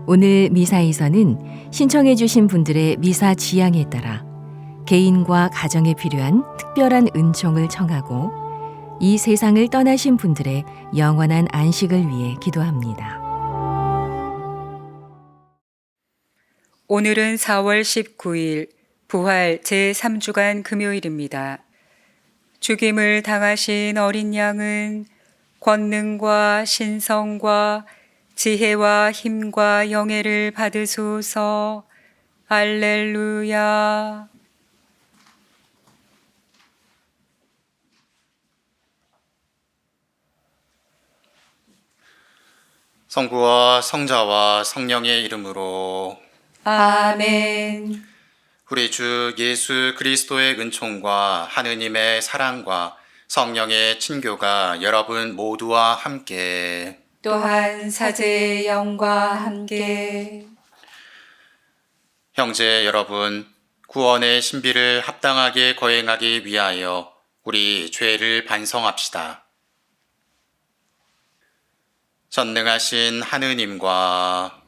오늘 미사에서는 신청해 주신 분들의 미사 지향에 따라 개인과 가정에 필요한 특별한 은총을 청하고 이 세상을 떠나신 분들의 영원한 안식을 위해 기도합니다. 오늘은 4월 19일 부활 제3주간 금요일입니다. 죽임을 당하신 어린 양은 권능과 신성과 지혜와 힘과 영예를 받으소서. 할렐루야. 성부와 성자와 성령의 이름으로 아멘. 우리 주 예수 그리스도의 은총과 하느님의 사랑과 성령의 친교가 여러분 모두와 함께 또한 사제의 영과 함께 형제 여러분, 구원의 신비를 합당하게 거행하기 위하여 우리 죄를 반성합시다. 전능하신 하느님과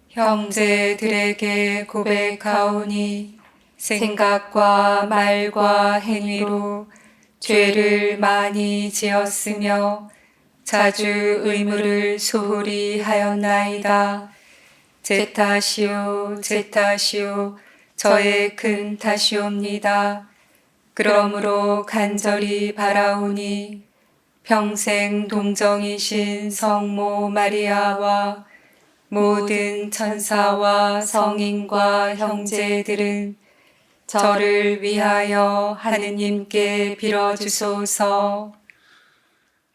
형제들에게 고백하오니 생각과 말과 행위로 죄를 많이 지었으며 자주 의무를 소홀히 하였나이다. 제 탓이요, 제 탓이요, 저의 큰 탓이옵니다. 그러므로 간절히 바라오니 평생 동정이신 성모 마리아와 모든 천사와 성인과 형제들은 저를 위하여 하느님께 빌어주소서.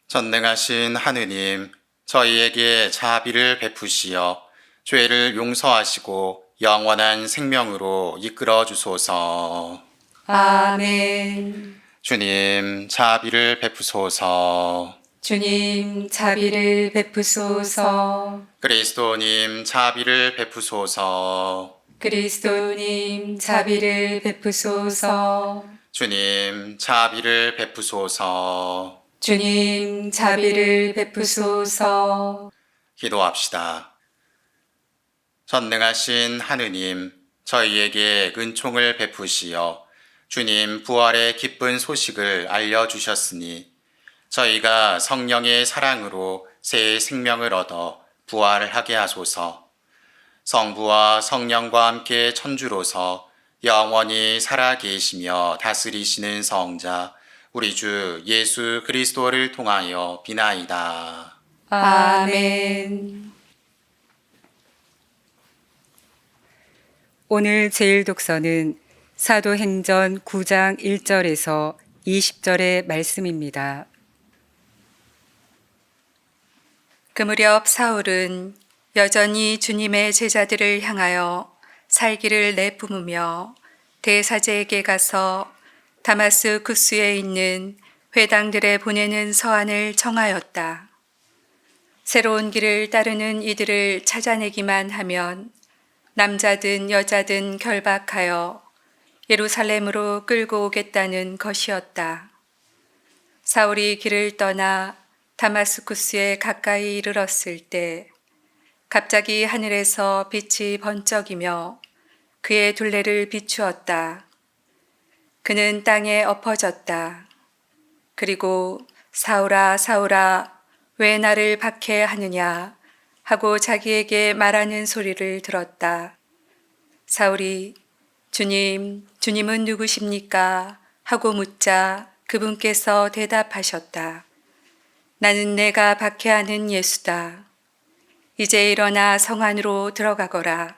전능하신 하느님, 저희에게 자비를 베푸시어 죄를 용서하시고 영원한 생명으로 이끌어 주소서. 아멘. 주님, 자비를 베푸소서. 주님, 자비를 베푸소서. 그리스도님, 자비를 베푸소서. 그리스도님, 자비를 베푸소서. 주님, 자비를 베푸소서. 주님, 자비를 베푸소서. 기도합시다. 전능하신 하느님, 저희에게 은총을 베푸시어 주님 부활의 기쁜 소식을 알려주셨으니 저희가 성령의 사랑으로 새 생명을 얻어 부활하게 하소서. 성부와 성령과 함께 천주로서 영원히 살아계시며 다스리시는 성자 우리 주 예수 그리스도를 통하여 비나이다. 아멘. 오늘 제일 독서는 사도행전 9장 1절에서 20절의 말씀입니다. 그 무렵 사울은 여전히 주님의 제자들을 향하여 살기를 내뿜으며 대사제에게 가서 다마스쿠스에 있는 회당들에 보내는 서한을 청하였다. 새로운 길을 따르는 이들을 찾아내기만 하면 남자든 여자든 결박하여 예루살렘으로 끌고 오겠다는 것이었다. 사울이 길을 떠나 다마스쿠스에 가까이 이르렀을 때 갑자기 하늘에서 빛이 번쩍이며 그의 둘레를 비추었다. 그는 땅에 엎어졌다. 그리고 사울아, 사울아, 왜 나를 박해하느냐 하고 자기에게 말하는 소리를 들었다. 사울이 주님, 주님은 누구십니까? 하고 묻자 그분께서 대답하셨다. 나는 내가 박해하는 예수다. 이제 일어나 성 안으로 들어가거라.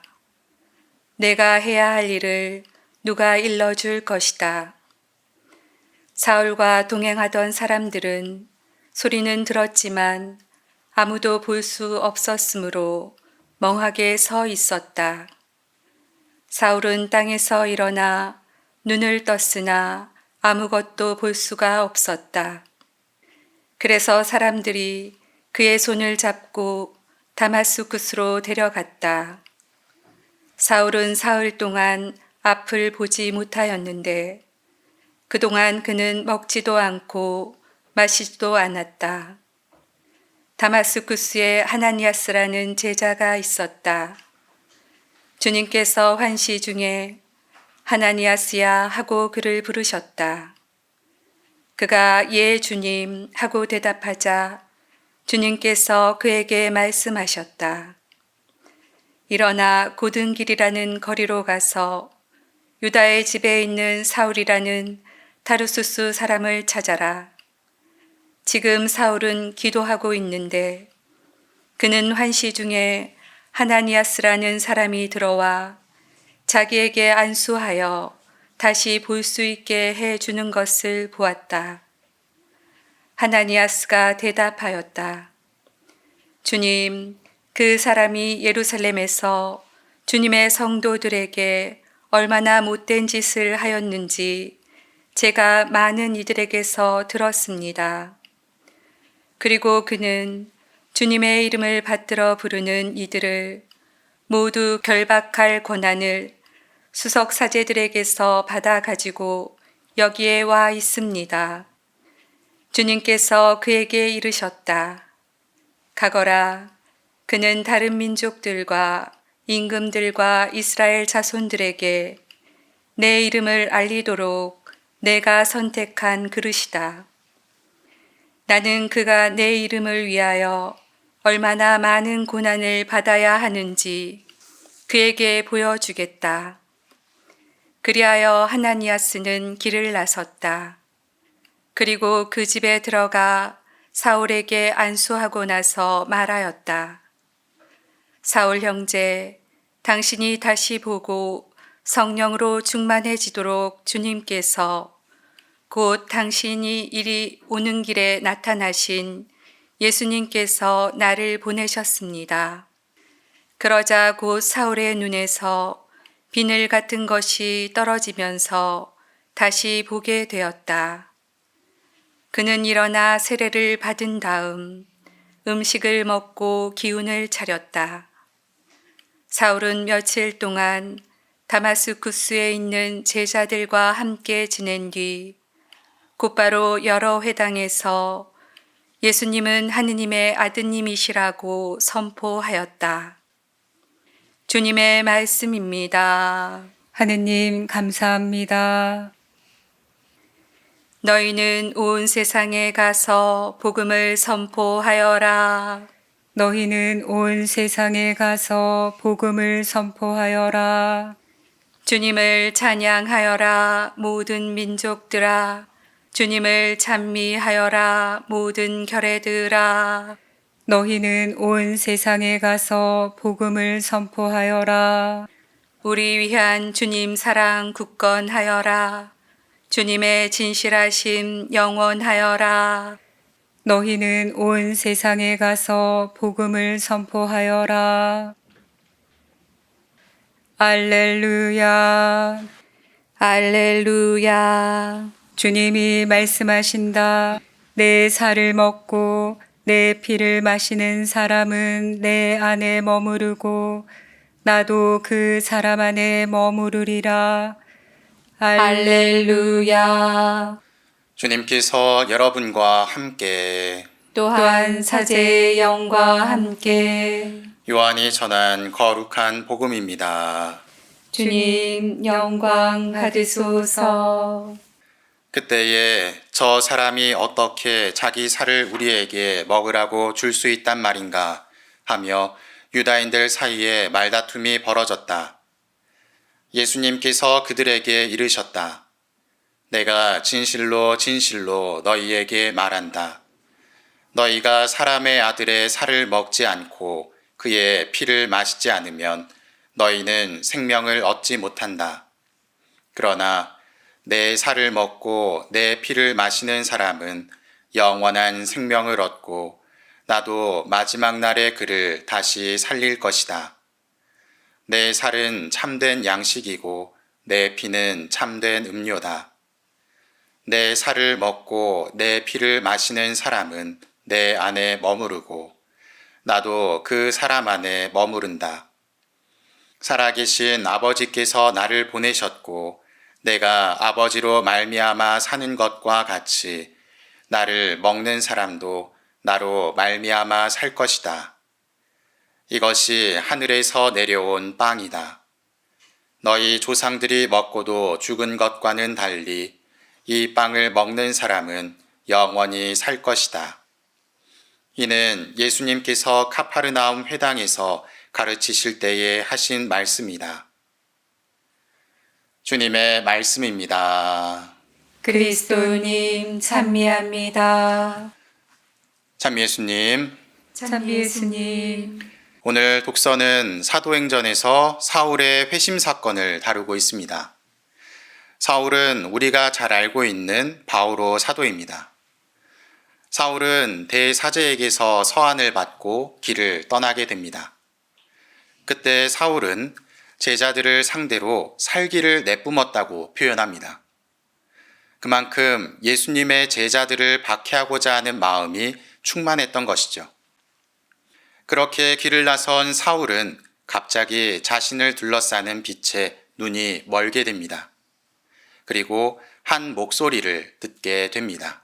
내가 해야 할 일을 누가 일러줄 것이다. 사울과 동행하던 사람들은 소리는 들었지만 아무도 볼 수 없었으므로 멍하게 서 있었다. 사울은 땅에서 일어나 눈을 떴으나 아무것도 볼 수가 없었다. 그래서 사람들이 그의 손을 잡고 다마스쿠스로 데려갔다. 사울은 사흘 동안 앞을 보지 못하였는데 그동안 그는 먹지도 않고 마시지도 않았다. 다마스쿠스에 하나니아스라는 제자가 있었다. 주님께서 환시 중에 하나니아스야 하고 그를 부르셨다. 그가 예 주님 하고 대답하자 주님께서 그에게 말씀하셨다. 일어나 고든 길이라는 거리로 가서 유다의 집에 있는 사울이라는 타르수스 사람을 찾아라. 지금 사울은 기도하고 있는데 그는 환시 중에 하나니아스라는 사람이 들어와 자기에게 안수하여 다시 볼 수 있게 해 주는 것을 보았다. 하나니아스가 대답하였다. 주님, 그 사람이 예루살렘에서 주님의 성도들에게 얼마나 못된 짓을 하였는지 제가 많은 이들에게서 들었습니다. 그리고 그는 주님의 이름을 받들어 부르는 이들을 모두 결박할 권한을 수석 사제들에게서 받아 가지고 여기에 와 있습니다. 주님께서 그에게 이르셨다. 가거라. 그는 다른 민족들과 임금들과 이스라엘 자손들에게 내 이름을 알리도록 내가 선택한 그릇이다. 나는 그가 내 이름을 위하여 얼마나 많은 고난을 받아야 하는지 그에게 보여주겠다. 그리하여 하나니아스는 길을 나섰다. 그리고 그 집에 들어가 사울에게 안수하고 나서 말하였다. 사울 형제, 당신이 다시 보고 성령으로 충만해지도록 주님께서 곧 당신이 이리 오는 길에 나타나신 예수님께서 나를 보내셨습니다. 그러자 곧 사울의 눈에서 비늘 같은 것이 떨어지면서 다시 보게 되었다. 그는 일어나 세례를 받은 다음 음식을 먹고 기운을 차렸다. 사울은 며칠 동안 다마스쿠스에 있는 제자들과 함께 지낸 뒤 곧바로 여러 회당에서 예수님은 하느님의 아드님이시라고 선포하였다. 주님의 말씀입니다. 하느님 감사합니다. 너희는 온 세상에 가서 복음을 선포하여라. 너희는 온 세상에 가서 복음을 선포하여라. 주님을 찬양하여라 모든 민족들아. 주님을 찬미하여라 모든 결애들아. 너희는 온 세상에 가서 복음을 선포하여라. 우리 위한 주님 사랑 굳건하여라. 주님의 진실하심 영원하여라. 너희는 온 세상에 가서 복음을 선포하여라. 알렐루야. 알렐루야. 주님이 말씀하신다. 내 살을 먹고 내 피를 마시는 사람은 내 안에 머무르고 나도 그 사람 안에 머무르리라. 할렐루야. 주님께서 여러분과 함께 또한 사제의 영과 함께 요한이 전한 거룩한 복음입니다. 주님 영광 받으소서. 그때에 저 사람이 어떻게 자기 살을 우리에게 먹으라고 줄 수 있단 말인가 하며 유다인들 사이에 말다툼이 벌어졌다. 예수님께서 그들에게 이르셨다. 내가 진실로 진실로 너희에게 말한다. 너희가 사람의 아들의 살을 먹지 않고 그의 피를 마시지 않으면 너희는 생명을 얻지 못한다. 그러나 내 살을 먹고 내 피를 마시는 사람은 영원한 생명을 얻고 나도 마지막 날에 그를 다시 살릴 것이다. 내 살은 참된 양식이고 내 피는 참된 음료다. 내 살을 먹고 내 피를 마시는 사람은 내 안에 머무르고 나도 그 사람 안에 머무른다. 살아계신 아버지께서 나를 보내셨고 내가 아버지로 말미암아 사는 것과 같이 나를 먹는 사람도 나로 말미암아 살 것이다. 이것이 하늘에서 내려온 빵이다. 너희 조상들이 먹고도 죽은 것과는 달리 이 빵을 먹는 사람은 영원히 살 것이다. 이는 예수님께서 카파르나움 회당에서 가르치실 때에 하신 말씀이다. 주님의 말씀입니다. 그리스도님 찬미합니다. 참 예수님, 찬미 예수님. 오늘 독서는 사도행전에서 사울의 회심 사건을 다루고 있습니다. 사울은 우리가 잘 알고 있는 바오로 사도입니다. 사울은 대사제에게서 서한을 받고 길을 떠나게 됩니다. 그때 사울은 제자들을 상대로 살기를 내뿜었다고 표현합니다. 그만큼 예수님의 제자들을 박해하고자 하는 마음이 충만했던 것이죠. 그렇게 길을 나선 사울은 갑자기 자신을 둘러싸는 빛에 눈이 멀게 됩니다. 그리고 한 목소리를 듣게 됩니다.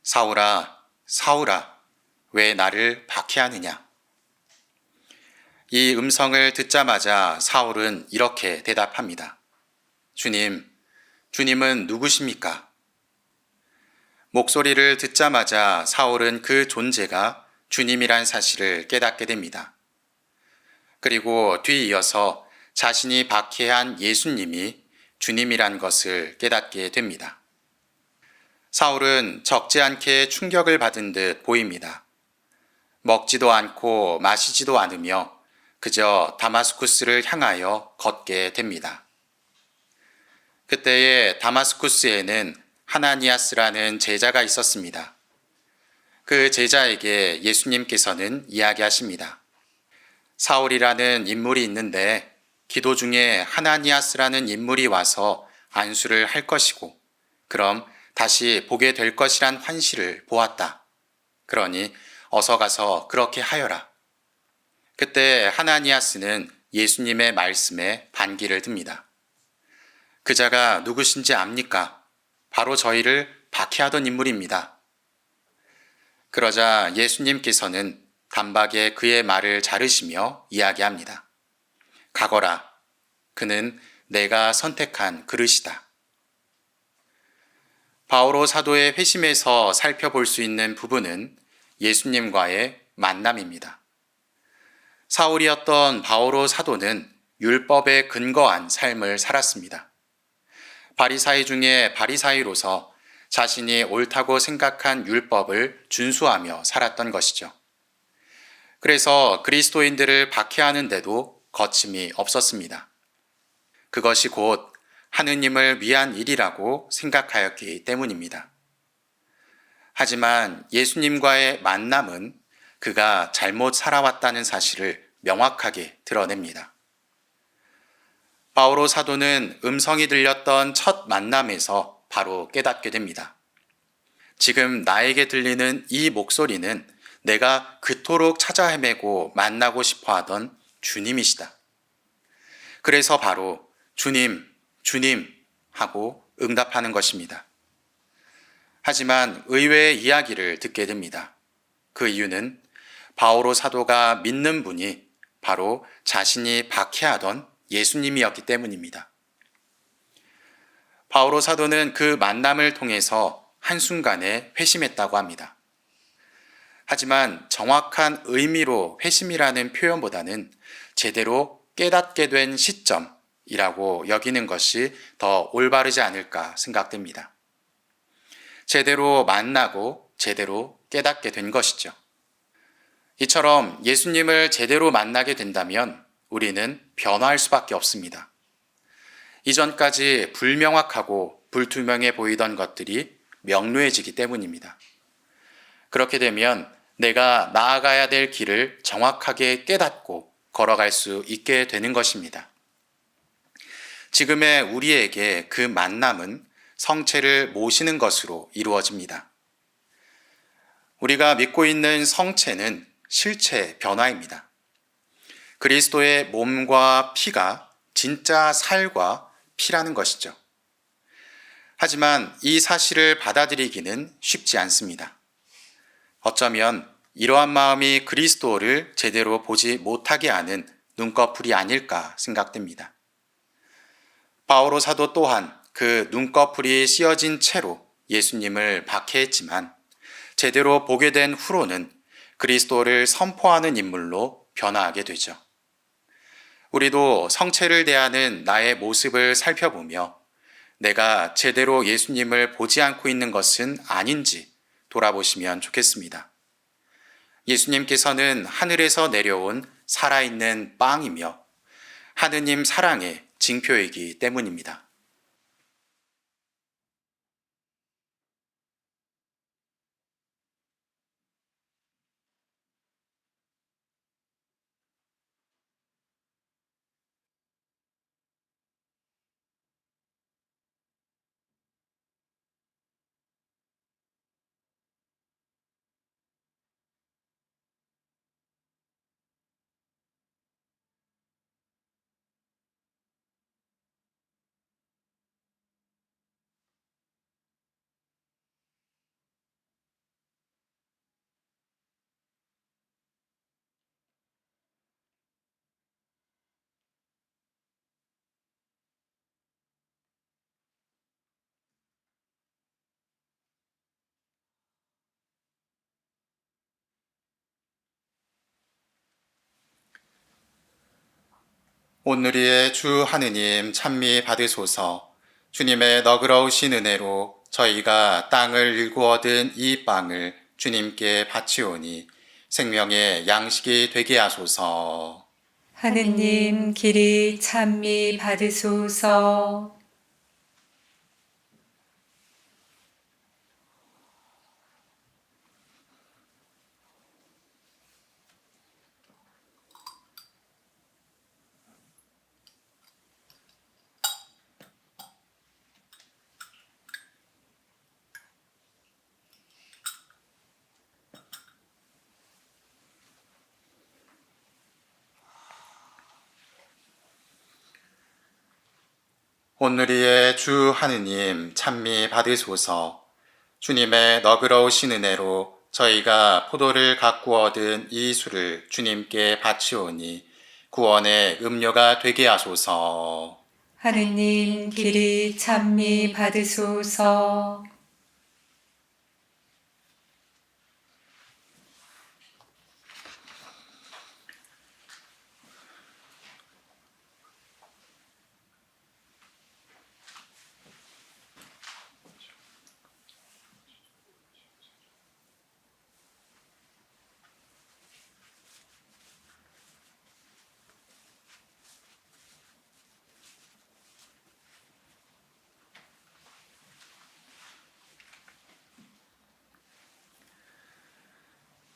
사울아, 사울아, 왜 나를 박해하느냐? 이 음성을 듣자마자 사울은 이렇게 대답합니다. 주님, 주님은 누구십니까? 목소리를 듣자마자 사울은 그 존재가 주님이란 사실을 깨닫게 됩니다. 그리고 뒤이어서 자신이 박해한 예수님이 주님이란 것을 깨닫게 됩니다. 사울은 적지 않게 충격을 받은 듯 보입니다. 먹지도 않고 마시지도 않으며 그저 다마스쿠스를 향하여 걷게 됩니다. 그때에 다마스쿠스에는 하나니아스라는 제자가 있었습니다. 그 제자에게 예수님께서는 이야기하십니다. 사울이라는 인물이 있는데 기도 중에 하나니아스라는 인물이 와서 안수를 할 것이고 그럼 다시 보게 될 것이란 환시를 보았다. 그러니 어서 가서 그렇게 하여라. 그때 하나니아스는 예수님의 말씀에 반기를 듭니다. 그 자가 누구신지 압니까? 바로 저희를 박해하던 인물입니다. 그러자 예수님께서는 단박에 그의 말을 자르시며 이야기합니다. 가거라. 그는 내가 선택한 그릇이다. 바오로 사도의 회심에서 살펴볼 수 있는 부분은 예수님과의 만남입니다. 사울이었던 바오로 사도는 율법에 근거한 삶을 살았습니다. 바리사이 중에 바리사이로서 자신이 옳다고 생각한 율법을 준수하며 살았던 것이죠. 그래서 그리스도인들을 박해하는데도 거침이 없었습니다. 그것이 곧 하느님을 위한 일이라고 생각하였기 때문입니다. 하지만 예수님과의 만남은 그가 잘못 살아왔다는 사실을 명확하게 드러냅니다. 바오로 사도는 음성이 들렸던 첫 만남에서 바로 깨닫게 됩니다. 지금 나에게 들리는 이 목소리는 내가 그토록 찾아 헤매고 만나고 싶어 하던 주님이시다. 그래서 바로 주님, 주님 하고 응답하는 것입니다. 하지만 의외의 이야기를 듣게 됩니다. 그 이유는 바오로 사도가 믿는 분이 바로 자신이 박해하던 예수님이었기 때문입니다. 바오로 사도는 그 만남을 통해서 한순간에 회심했다고 합니다. 하지만 정확한 의미로 회심이라는 표현보다는 제대로 깨닫게 된 시점이라고 여기는 것이 더 올바르지 않을까 생각됩니다. 제대로 만나고 제대로 깨닫게 된 것이죠. 이처럼 예수님을 제대로 만나게 된다면 우리는 변화할 수밖에 없습니다. 이전까지 불명확하고 불투명해 보이던 것들이 명료해지기 때문입니다. 그렇게 되면 내가 나아가야 될 길을 정확하게 깨닫고 걸어갈 수 있게 되는 것입니다. 지금의 우리에게 그 만남은 성체를 모시는 것으로 이루어집니다. 우리가 믿고 있는 성체는 실체 변화입니다. 그리스도의 몸과 피가 진짜 살과 피라는 것이죠. 하지만 이 사실을 받아들이기는 쉽지 않습니다. 어쩌면 이러한 마음이 그리스도를 제대로 보지 못하게 하는 눈꺼풀이 아닐까 생각됩니다. 바오로 사도 또한 그 눈꺼풀이 씌어진 채로 예수님을 박해했지만 제대로 보게 된 후로는 그리스도를 선포하는 인물로 변화하게 되죠. 우리도 성체를 대하는 나의 모습을 살펴보며 내가 제대로 예수님을 보지 않고 있는 것은 아닌지 돌아보시면 좋겠습니다. 예수님께서는 하늘에서 내려온 살아있는 빵이며 하느님 사랑의 징표이기 때문입니다. 오늘의 주 하느님 찬미 받으소서. 주님의 너그러우신 은혜로 저희가 땅을 일구 얻은 이 빵을 주님께 바치오니 생명의 양식이 되게 하소서. 하느님 길이 찬미 받으소서. 오늘의 주 하느님 찬미 받으소서. 주님의 너그러우신 은혜로 저희가 포도를 가꾸어 얻은 이 술을 주님께 바치오니 구원의 음료가 되게 하소서. 하느님 길이 찬미 받으소서.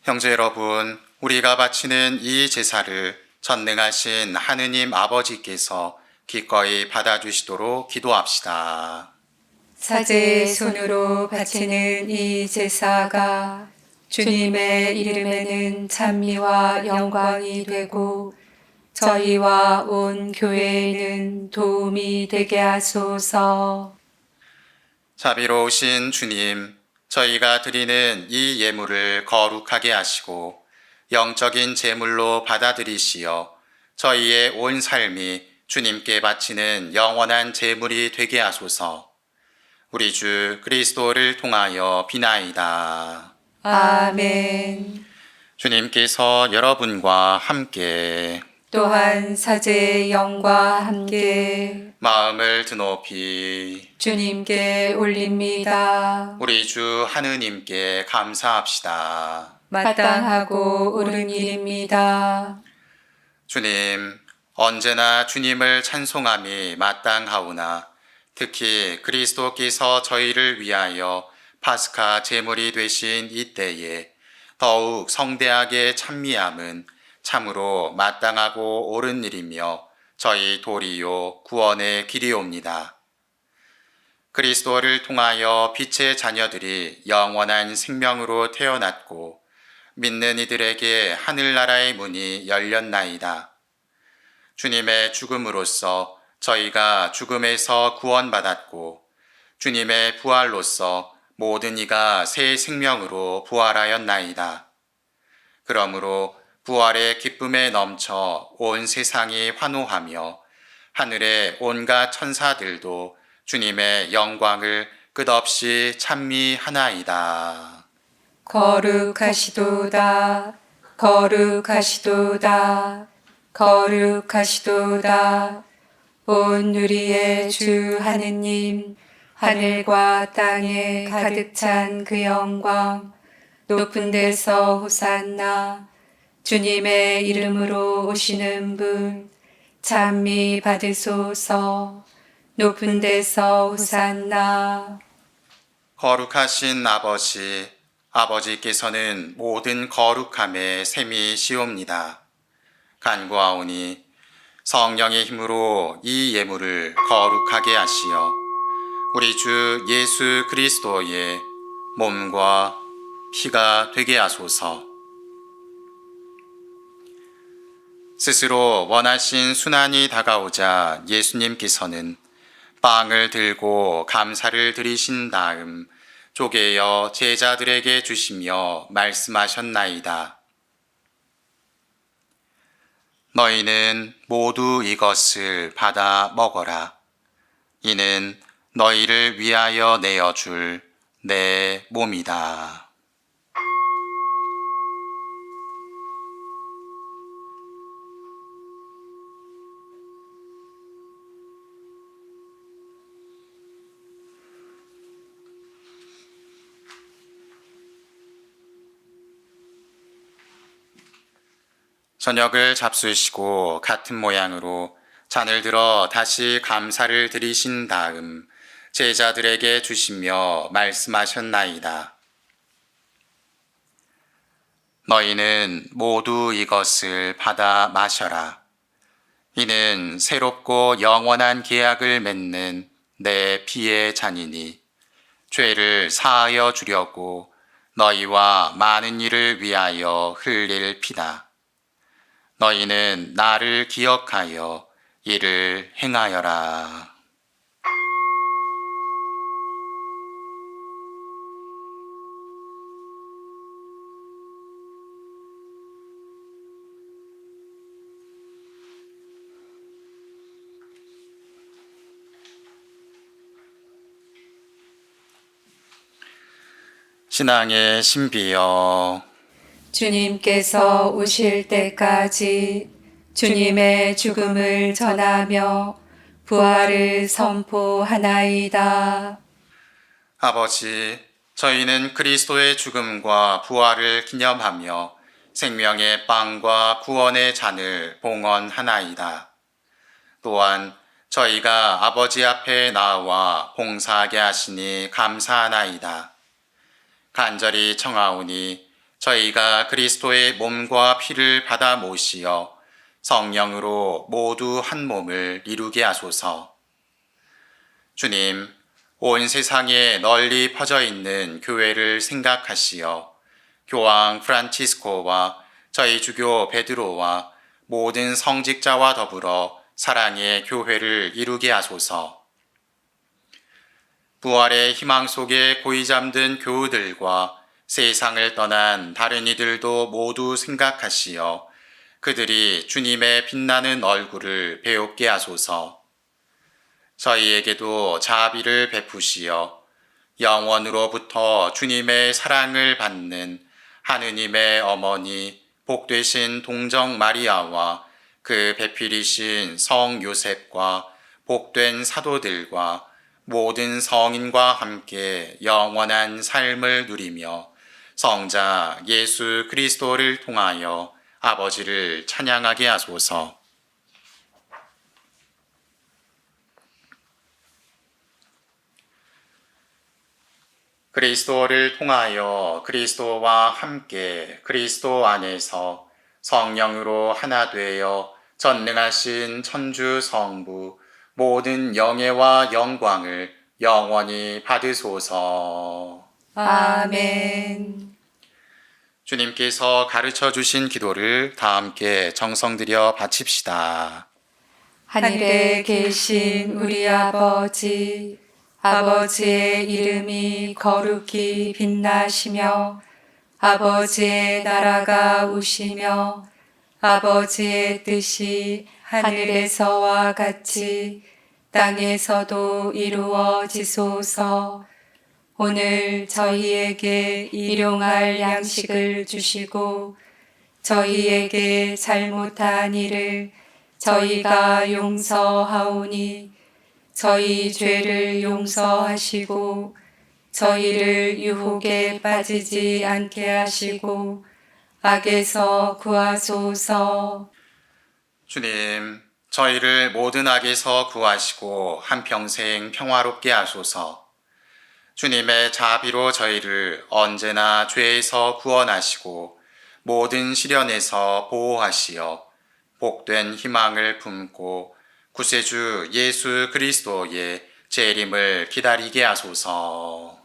형제 여러분, 우리가 바치는 이 제사를 전능하신 하느님 아버지께서 기꺼이 받아주시도록 기도합시다. 사제의 손으로 바치는 이 제사가 주님의 이름에는 찬미와 영광이 되고 저희와 온 교회에는 도움이 되게 하소서. 자비로우신 주님, 저희가 드리는 이 예물을 거룩하게 하시고 영적인 제물로 받아들이시어 저희의 온 삶이 주님께 바치는 영원한 제물이 되게 하소서. 우리 주 그리스도를 통하여 비나이다. 아멘. 주님께서 여러분과 함께 또한 사제의 영과 함께 마음을 드높이 주님께 올립니다. 우리 주 하느님께 감사합시다. 마땅하고 옳은 일입니다. 주님, 언제나 주님을 찬송함이 마땅하오나 특히 그리스도께서 저희를 위하여 파스카 제물이 되신 이때에 더욱 성대하게 찬미함은 참으로 마땅하고 옳은 일이며 저희 도리요 구원의 길이옵니다. 그리스도를 통하여 빛의 자녀들이 영원한 생명으로 태어났고 믿는 이들에게 하늘나라의 문이 열렸나이다. 주님의 죽음으로써 저희가 죽음에서 구원받았고 주님의 부활로써 모든 이가 새 생명으로 부활하였나이다. 그러므로 부활의 기쁨에 넘쳐 온 세상이 환호하며 하늘의 온갖 천사들도 주님의 영광을 끝없이 찬미하나이다. 거룩하시도다. 거룩하시도다. 거룩하시도다. 온 누리의 주 하느님, 하늘과 땅에 가득 찬 그 영광, 높은 데서 호산나, 주님의 이름으로 오시는 분, 찬미 받으소서. 높은 데서 호산나. 거룩하신 아버지, 아버지께서는 모든 거룩함에 셈이시옵니다. 간구하오니 성령의 힘으로 이 예물을 거룩하게 하시어 우리 주 예수 그리스도의 몸과 피가 되게 하소서. 스스로 원하신 순환이 다가오자 예수님께서는 빵을 들고 감사를 드리신 다음 쪼개어 제자들에게 주시며 말씀하셨나이다. 너희는 모두 이것을 받아 먹어라. 이는 너희를 위하여 내어줄 내 몸이다. 저녁을 잡수시고 같은 모양으로 잔을 들어 다시 감사를 드리신 다음 제자들에게 주시며 말씀하셨나이다. 너희는 모두 이것을 받아 마셔라. 이는 새롭고 영원한 계약을 맺는 내 피의 잔이니 죄를 사하여 주려고 너희와 많은 이를 위하여 흘릴 피다. 너희는 나를 기억하여 이를 행하여라. 신앙의 신비여, 주님께서 오실 때까지 주님의 죽음을 전하며 부활을 선포하나이다. 아버지, 저희는 그리스도의 죽음과 부활을 기념하며 생명의 빵과 구원의 잔을 봉헌하나이다. 또한 저희가 아버지 앞에 나와 봉사하게 하시니 감사하나이다. 간절히 청하오니 저희가 그리스도의 몸과 피를 받아 모시어 성령으로 모두 한 몸을 이루게 하소서. 주님, 온 세상에 널리 퍼져 있는 교회를 생각하시어 교황 프란치스코와 저희 주교 베드로와 모든 성직자와 더불어 사랑의 교회를 이루게 하소서. 부활의 희망 속에 고이 잠든 교우들과 세상을 떠난 다른 이들도 모두 생각하시어 그들이 주님의 빛나는 얼굴을 배웁게 하소서. 저희에게도 자비를 베푸시어 영원으로부터 주님의 사랑을 받는 하느님의 어머니 복되신 동정 마리아와 그 배필이신 성 요셉과 복된 사도들과 모든 성인과 함께 영원한 삶을 누리며 성자 예수 그리스도를 통하여 아버지를 찬양하게 하소서. 그리스도를 통하여 그리스도와 함께 그리스도 안에서 성령으로 하나 되어 전능하신 천주 성부 모든 영예와 영광을 영원히 받으소서. 아멘. 주님께서 가르쳐 주신 기도를 다 함께 정성들여 바칩시다. 하늘에 계신 우리 아버지, 아버지의 이름이 거룩히 빛나시며 아버지의 나라가 오시며 아버지의 뜻이 하늘에서와 같이 땅에서도 이루어지소서. 오늘 저희에게 일용할 양식을 주시고 저희에게 잘못한 일을 저희가 용서하오니 저희 죄를 용서하시고 저희를 유혹에 빠지지 않게 하시고 악에서 구하소서. 주님, 저희를 모든 악에서 구하시고 한평생 평화롭게 하소서. 주님의 자비로 저희를 언제나 죄에서 구원하시고 모든 시련에서 보호하시어 복된 희망을 품고 구세주 예수 그리스도의 재림을 기다리게 하소서.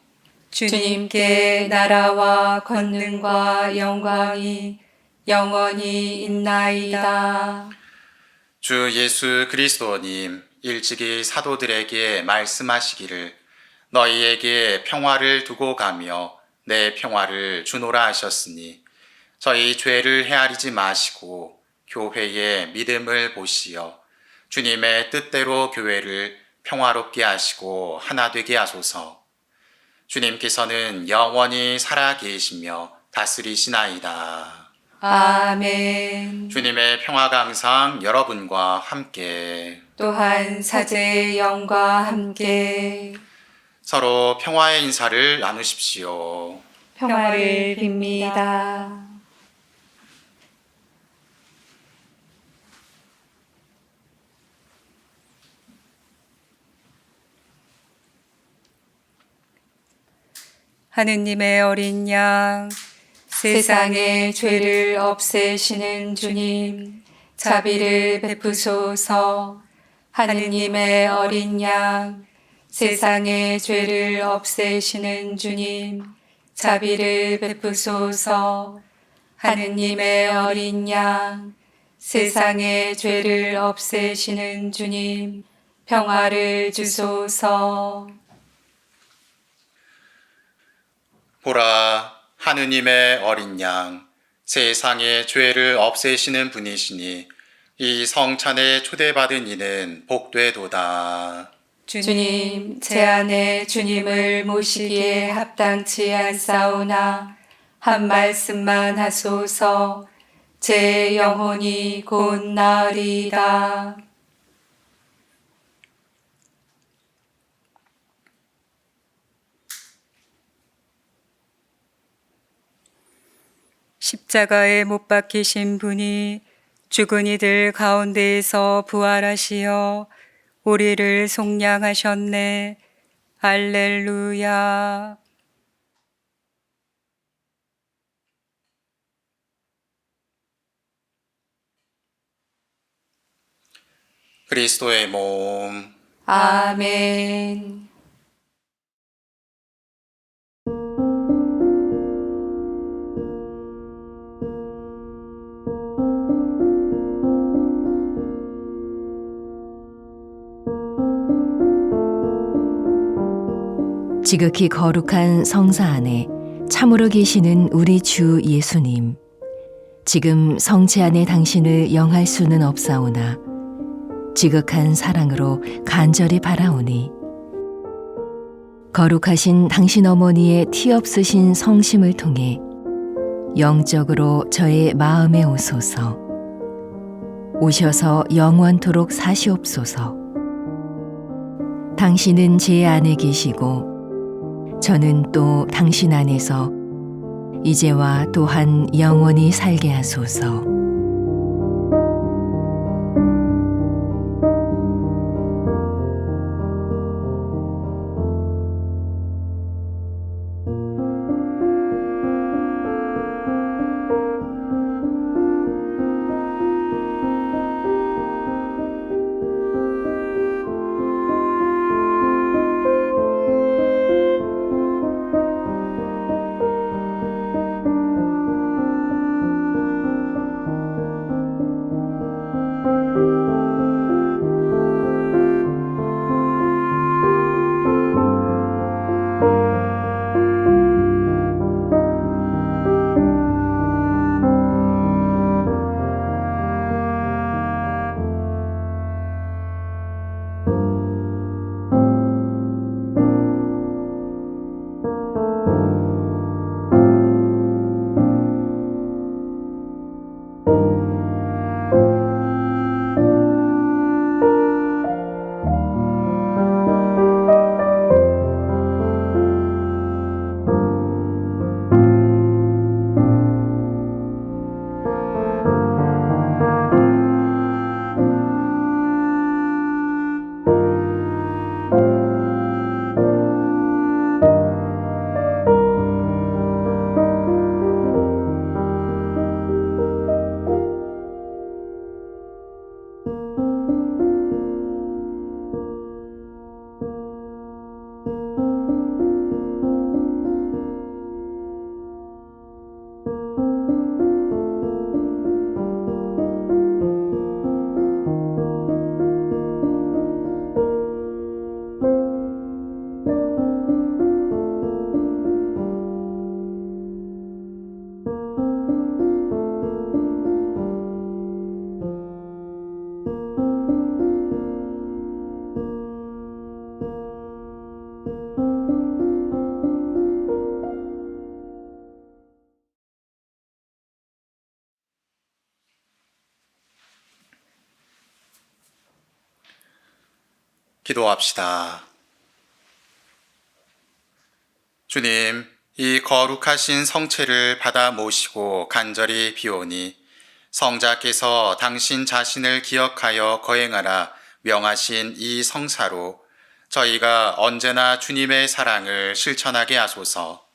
주님께 나라와 권능과 영광이 영원히 있나이다. 주 예수 그리스도님, 일찍이 사도들에게 말씀하시기를 너희에게 평화를 두고 가며 내 평화를 주노라 하셨으니 저희 죄를 헤아리지 마시고 교회의 믿음을 보시어 주님의 뜻대로 교회를 평화롭게 하시고 하나 되게 하소서. 주님께서는 영원히 살아 계시며 다스리시나이다. 아멘. 주님의 평화가 항상 여러분과 함께 또한 사제의 영과 함께 서로 평화의 인사를 나누십시오. 평화를 빕니다. 하느님의 어린 양, 세상의 죄를 없애시는 주님, 자비를 베푸소서. 하느님의 어린 양, 세상의 죄를 없애시는 주님, 자비를 베푸소서. 하느님의 어린 양, 세상의 죄를 없애시는 주님, 평화를 주소서. 보라, 하느님의 어린 양, 세상의 죄를 없애시는 분이시니 이 성찬에 초대받은 이는 복되도다. 주님, 제 안에 주님을 모시기에 합당치 않사오나 한 말씀만 하소서. 제 영혼이 곧 나으리이다. 십자가에 못 박히신 분이 죽은 이들 가운데에서 부활하시어 우리를 속량하셨네. 할렐루야. 그리스도의 몸, 아멘. 지극히 거룩한 성사 안에 참으로 계시는 우리 주 예수님, 지금 성체 안에 당신을 영할 수는 없사오나 지극한 사랑으로 간절히 바라오니 거룩하신 당신 어머니의 티 없으신 성심을 통해 영적으로 저의 마음에 오소서. 오셔서 영원토록 사시옵소서. 당신은 제 안에 계시고 저는 또 당신 안에서 이제와 또한 영원히 살게 하소서. 기도합시다. 주님, 이 거룩하신 성체를 받아 모시고 간절히 비오니 성자께서 당신 자신을 기억하여 거행하라 명하신 이 성사로 저희가 언제나 주님의 사랑을 실천하게 하소서.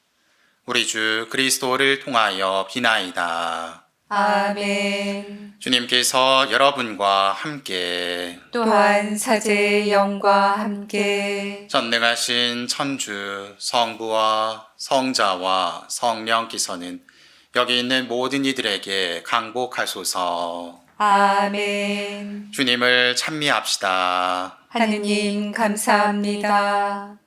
우리 주 그리스도를 통하여 비나이다. 아멘. 주님께서 여러분과 함께 또한 사제의 영과 함께 전능하신 천주 성부와 성자와 성령께서는 여기 있는 모든 이들에게 강복하소서. 아멘. 주님을 찬미합시다. 하느님 감사합니다.